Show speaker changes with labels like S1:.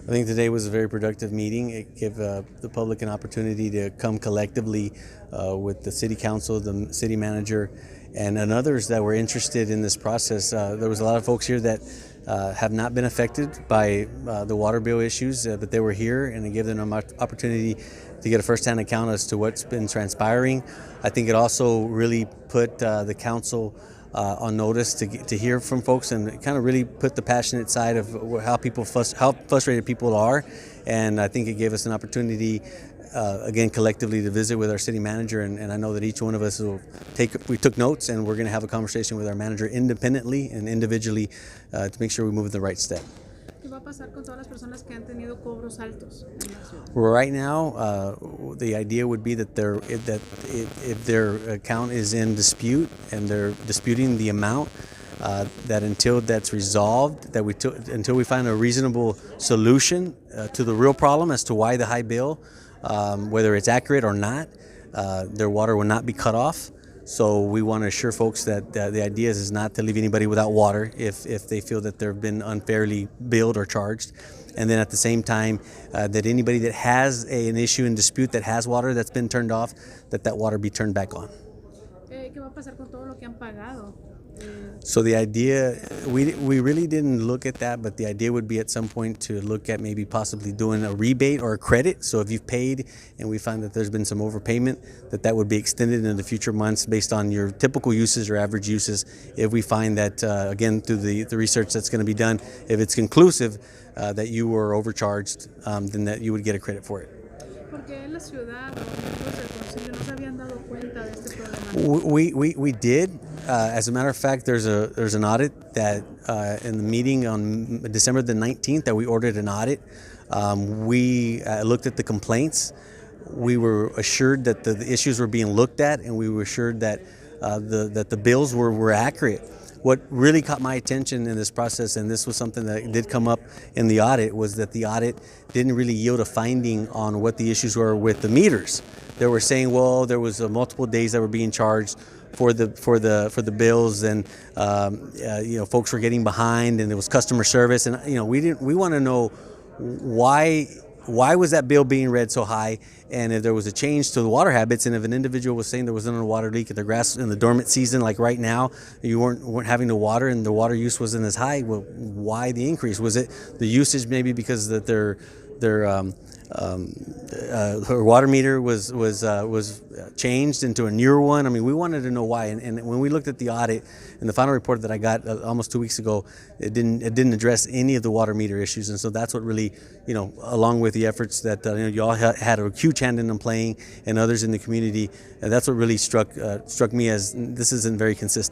S1: I think today was a very productive meeting. It gave the public an opportunity to come collectively with the city council, the city manager, and others that were interested in this process. There was a lot of folks here that have not been affected by the water bill issues, but they were here, and it gave them an opportunity to get a first-hand account as to what's been transpiring. I think it also really put the council on notice to hear from folks, and kind of really put the passionate side of how frustrated people are. And I think it gave us an opportunity, again, collectively to visit with our city manager, and I know that each one of us we took notes, and we're going to have a conversation with our manager independently and individually to make sure we move in the right step.
S2: ¿Qué va a pasar con todas las personas que han tenido cobros altos en la ciudad?
S1: Right now, the idea would be that if their account is in dispute and they're disputing the amount, that until that's resolved, until we find a reasonable solution to the real problem as to why the high bill, whether it's accurate or not, their water will not be cut off. So we want to assure folks that the idea is not to leave anybody without water if they feel that they've been unfairly billed or charged. And then at the same time, that anybody that has an issue in dispute that has water that's been turned off, that water be turned back on.
S2: ¿Qué va a pasar con todo lo que han pagado?
S1: So the idea, we really didn't look at that, but the idea would be at some point to look at maybe possibly doing a rebate or a credit. So if you've paid and we find that there's been some overpayment, that would be extended into future months based on your typical uses or average uses. If we find that, again, through the research that's going to be done, if it's conclusive that you were overcharged, then that you would get a credit for it.
S2: ¿Por qué en la ciudad los miembros del Consejo no se habían dado cuenta de este problema?
S1: We did. As a matter of fact, there's an audit that in the meeting on December the 19th that we ordered an audit. We looked at the complaints. We were assured that the issues were being looked at, and we were assured that the bills were accurate. What really caught my attention in this process, and this was something that did come up in the audit, was that the audit didn't really yield a finding on what the issues were with the meters. They were saying, well, there was multiple days that were being charged for the bills, and folks were getting behind, and there was customer service, and we want to know why was that bill being read so high, and if there was a change to the water habits, and if an individual was saying there was a water leak at the grass in the dormant season, like right now, you weren't having the water and the water use wasn't as high. Well, why the increase? Was it the usage maybe because that her water meter was changed into a newer one? I mean, we wanted to know why, and when we looked at the audit and the final report that I got almost 2 weeks ago, it didn't address any of the water meter issues, and so that's what really, along with the efforts that you all had a huge hand in them playing, and others in the community, and that's what really struck me as this isn't very consistent.